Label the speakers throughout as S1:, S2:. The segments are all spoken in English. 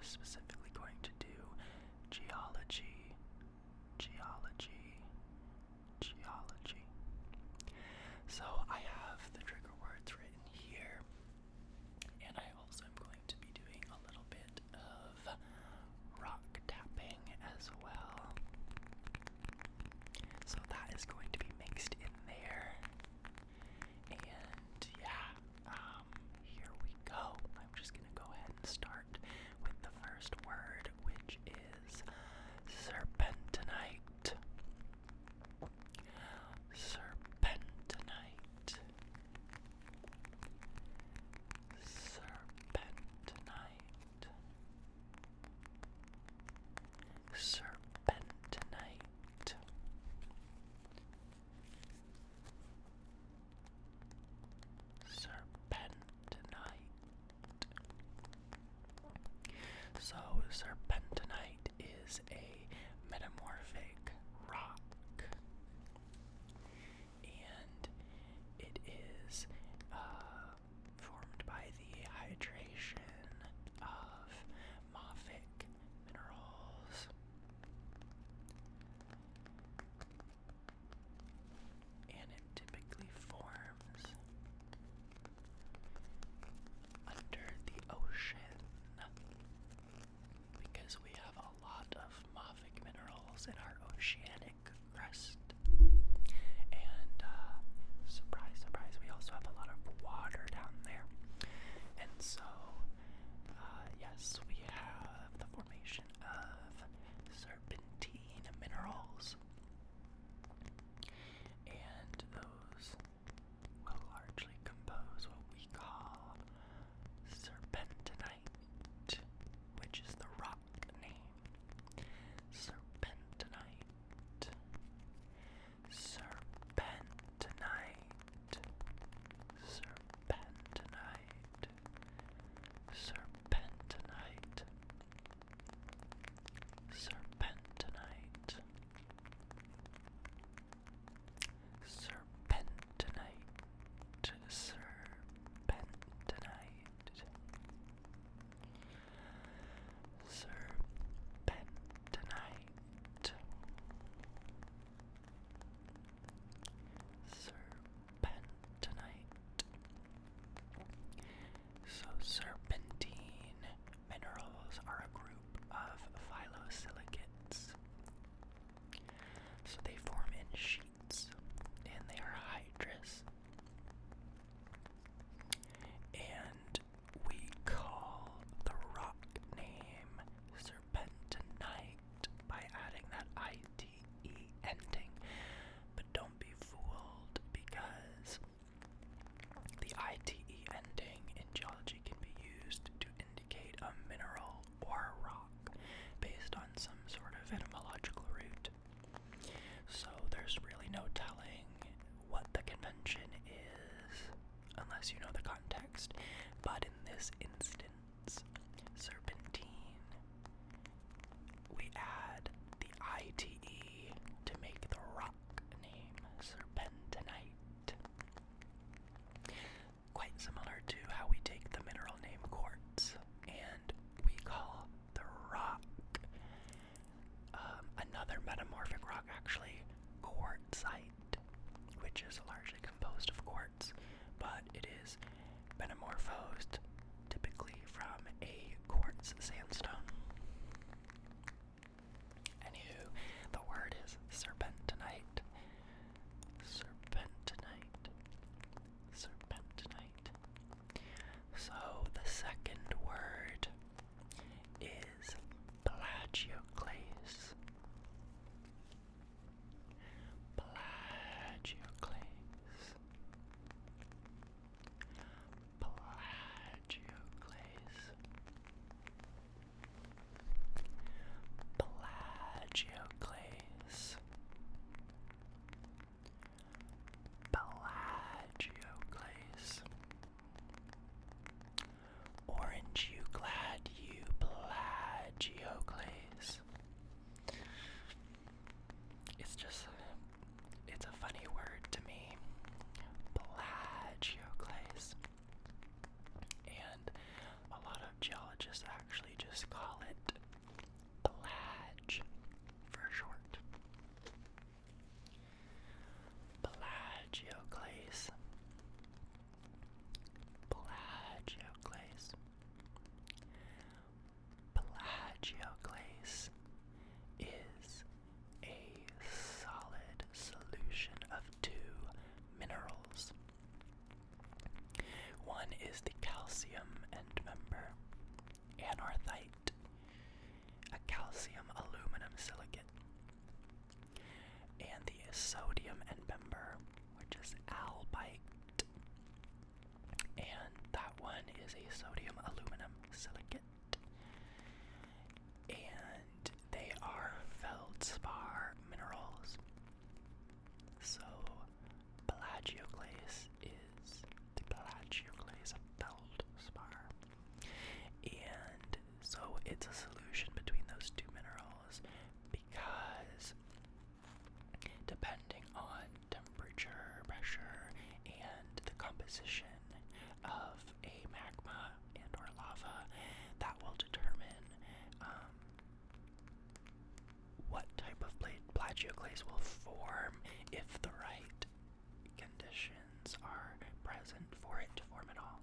S1: specifically going to do geology, geology, geology. So I have the trigger words written here, and I also am going to be doing a little bit of rock tapping as well. So that is going to be mixed in there. And yeah, here we go. I'm just going to go ahead and start with the first word, which is serpentinite. Serpentinite. Serpentinite. Serpentinite. Serpentinite. So, serpentinite is a metamorphic rock, and it is formed by the hydration of mafic minerals. And it typically forms under the ocean because we have a lot of mafic minerals in our oceanic crust. And surprise, surprise, we also have a lot of water down there. And so, yes, we have the formation of serpentine minerals. And those will largely compose what we call serpentinite, which is the rock name. Serpentinite. Serpentinite. Serpentinite. Serpentinite. Serpentinite. Serpentinite. Serpentinite. Serpentinite. Serpentinite. So serpentine minerals are a group of phyllosilicates. So they form in sheets, and they are hydrous. And we call the rock name serpentinite by adding that ITE ending. But don't be fooled, because the ITE ending in geology can be used to indicate a mineral or a rock based on some sort of etymological root. So there's really just call it plage for short. Plagioclase. Plagioclase. Plagioclase is a solid solution of two minerals. One is the calcium end member, anorthite, a calcium aluminum silicate, and the sodium end member, which is albite, and that one is a sodium aluminum silicate. And they are feldspar minerals. So plagioclase is the plagioclase of feldspar. And so it's a solution between those two minerals because depending on temperature, pressure, and the composition of a magma and or lava, that will determine what type of plagioclase will form if the right conditions are present for it to form at all.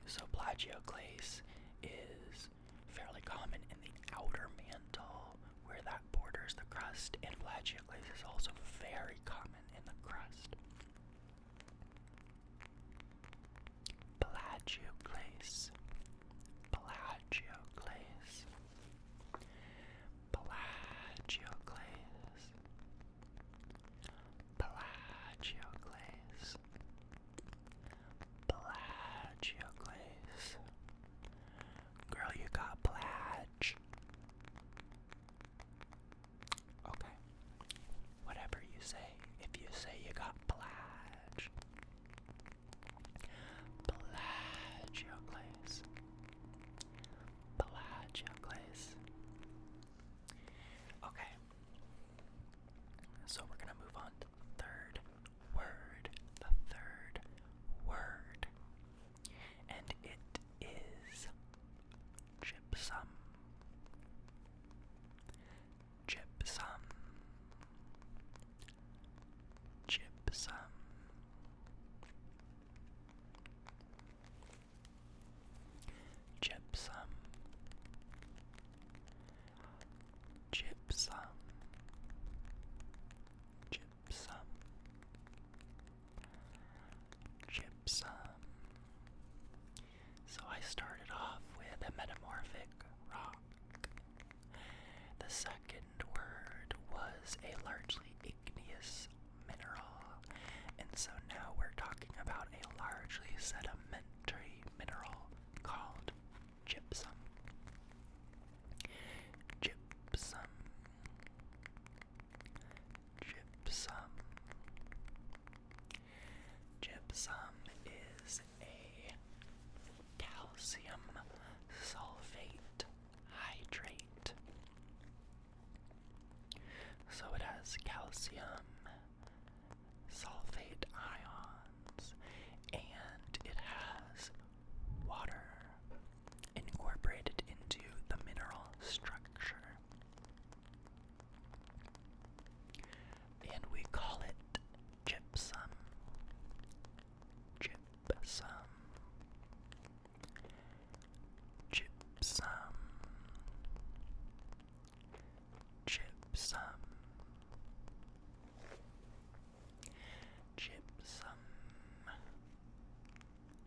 S1: So plagioclase is fairly common in the outer mantle where that borders the crust, and plagioclase is also very common in the crust. Plagioclase. Plagioclase. Plagioclase. Plagioclase. Plagioclase. Girl, you got plage. Okay. Whatever you say. If you say you got plage. Plagioclase. Plagioclase. Okay. So we're gonna move on to the third word. The third word. And it is gypsum. Gypsum. Gypsum. Gypsum. Gypsum. Gypsum. Gypsum. So I started off with a metamorphic rock. The second word was a largely igneous mineral, and so now we're talking about a largely sedimentary mineral called gypsum. Gypsum. Gypsum. Gypsum is a calcium sulfate hydrate. So it has calcium sulfate ions, and it has water incorporated into the mineral structure. And we call it gypsum. Gypsum. Gypsum. Gypsum. Gypsum.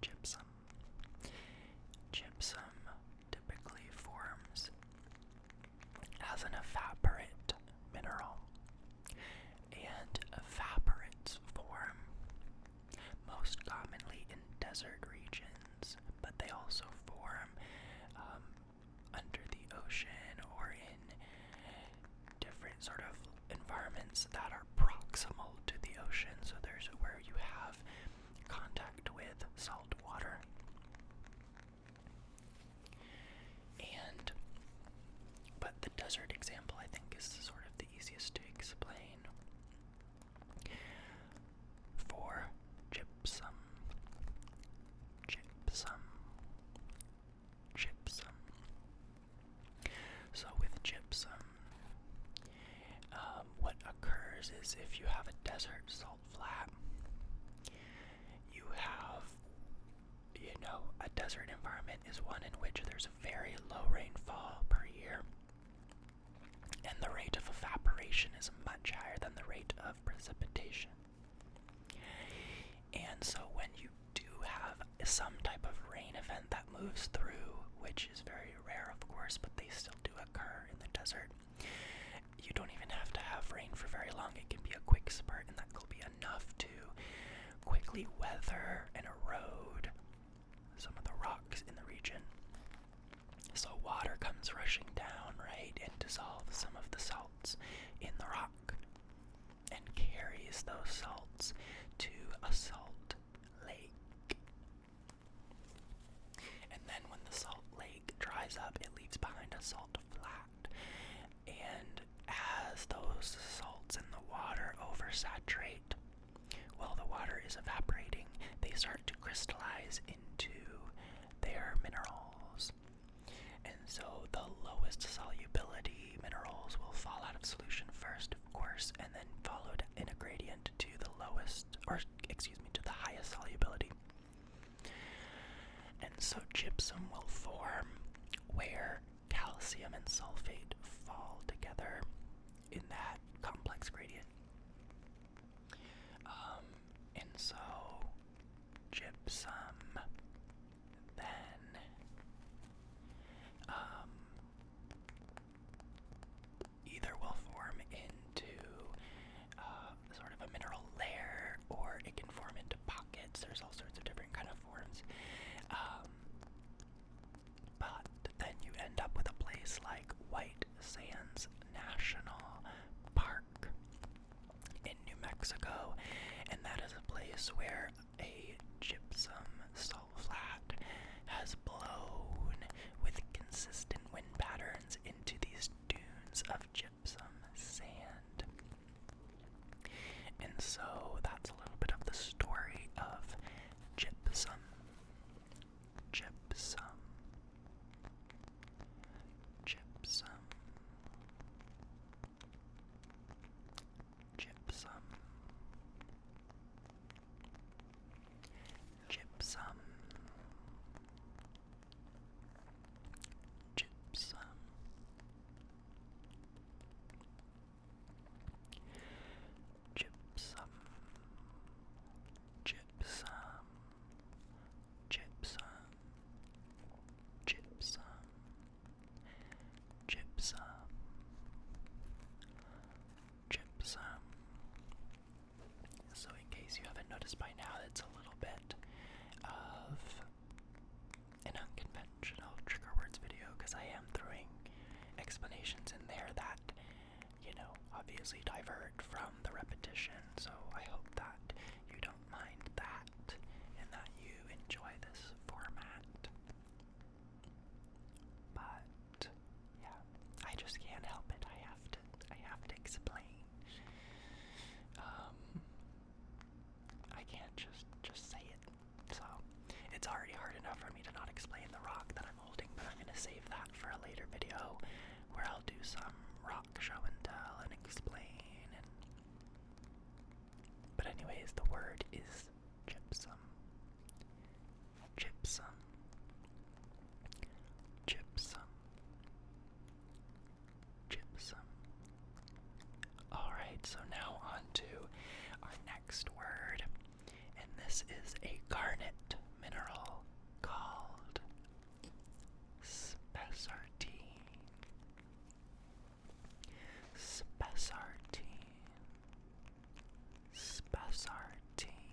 S1: Gypsum. Gypsum typically forms as an evaporate mineral, and evaporates form most commonly in desert regions, but they also form under the ocean or in different sort of environments that are proximal to the ocean. So there's where you have contact with salt water. But the desert example, I think, is sort of the easiest to explain. For gypsum. Gypsum. is if you have a desert salt flat, you have, a desert environment is one in which there's very low rainfall per year, and the rate of evaporation is much higher than the rate of precipitation. And so when you do have some type of rain event that moves through, which is very rare, of course, but they still do occur in the desert, you don't even have to have rain for very long. It can be a quick spurt, and that will be enough to quickly weather and erode some of the rocks in the region. So water comes rushing down, right, and dissolves some of the salts in the rock and carries those salts to a salt lake. And then when the salt lake dries up, it leaves behind a salt flat. And as those salts in the water oversaturate, while the water is evaporating, they start to crystallize into their minerals. And so the lowest solubility minerals will fall out of solution first, of course, and then followed in a gradient to the to the highest solubility. And so gypsum will form where calcium and sulfate fall together in that complex gradient. And so gypsum then either will form into sort of a mineral layer, or it can form into pockets. There's all sorts of different kind of forms. But then you end up with a place like White Sands National Park in New Mexico, and that is a place where a gypsum salt flat has blown with consistent wind patterns into these dunes of gypsum sand. And so that's a little bit of the story of gypsum. Gypsum. Gypsum. Gypsum. Gypsum. Gypsum. Gypsum. Gypsum. Gypsum. Gypsum. Gypsum. Gypsum. So in case you haven't noticed by now, it's a little bit of an unconventional trigger words video, because I am throwing explanations in there that, obviously divert from the repetition. So I hope that you don't mind that, and that you enjoy this format. But yeah, I just can't help it. I have to explain. I can't just say it. So it's already hard enough for me to not explain the rock that I'm holding, but I'm gonna save that for a later video where I'll do some rock show and tell and explain. But anyways, the word is gypsum. Gypsum. Gypsum. Gypsum. Alright, so now on to our next word, and this is a garnet mineral called spessartine. Spessartine. Spessartine.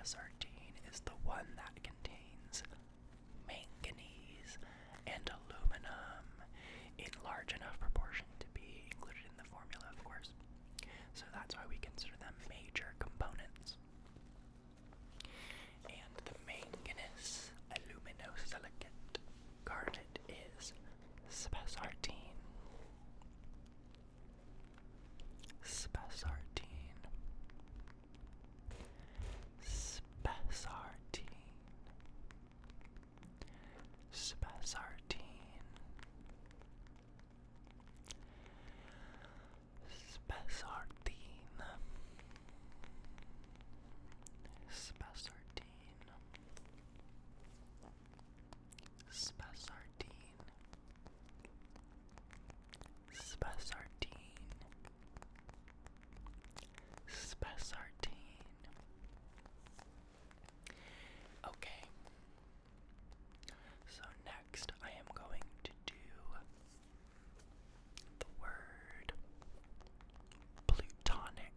S1: spessartine is the one that contains manganese and aluminum in large enough proportion to be included in the formula, of course. So that's why we consider them major components. And the manganese aluminosilicate garnet is spessartine. Spessartine. Spessartine. Spessartine. Spessartine. Spessartine. Spessartine. Spessartine. Spessartine. Okay. So next I am going to do the word plutonic.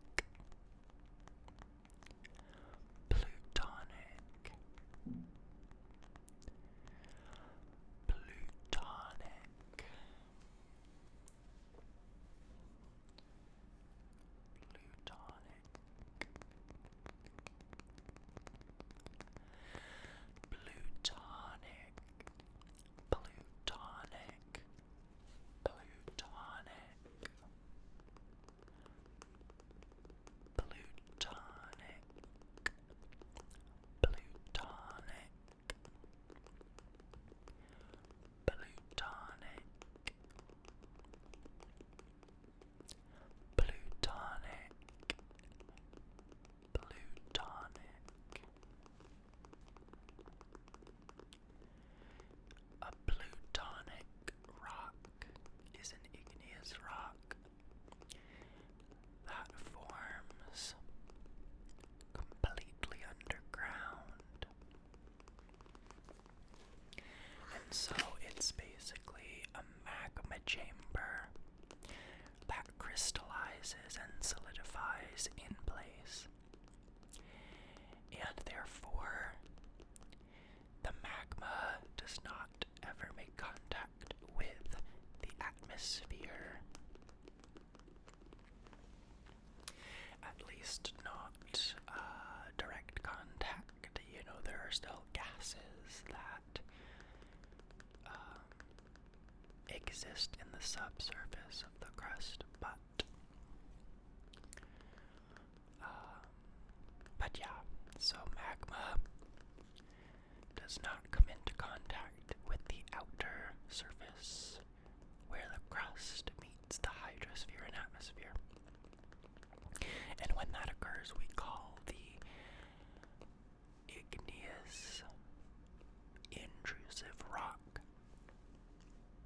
S1: Plutonic. Plutonic. Plutonic. Plutonic. Plutonic. Plutonic. Plutonic. Plutonic. Plutonic. Plutonic. Plutonic. A plutonic rock is an igneous rock that forms completely underground. And so it's basically a magma chamber that crystallizes and solidifies in place. And therefore, the magma does not ever make contact with the atmosphere. At least not direct contact. You know, there are still gases that exist in the subsurface of the crust, but yeah, so magma does not come into contact with the outer surface where the crust meets the hydrosphere and atmosphere. And when that occurs, we call the igneous intrusive rock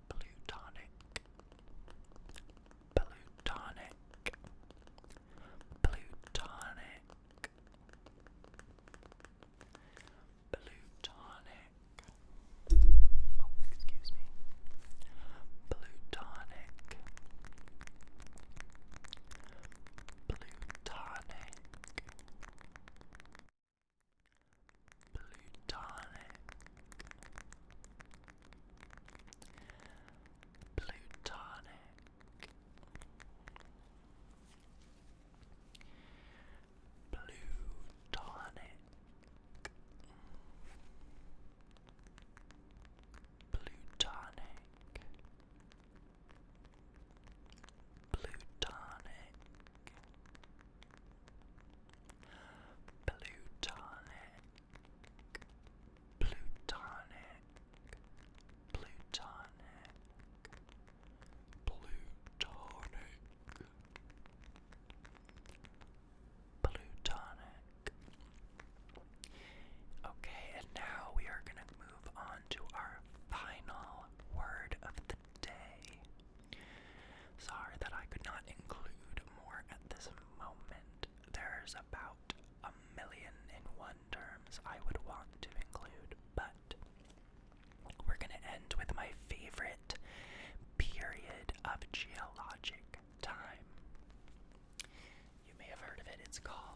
S1: plutonic. Plutonic. Plutonic. Plutonic. Oh, excuse me. Plutonic. Plutonic. Plutonic. Plutonic. Plutonic. Plutonic. Plutonic. Plutonic. Plutonic. Plutonic. Plutonic. Plutonic. Okay, and now we are going to move on to our final word of the day. Sorry that I could not include more at this moment. There's about 1,000,001 terms I would want to include, but we're going to end with my favorite period of geologic time. You may have heard of it. It's called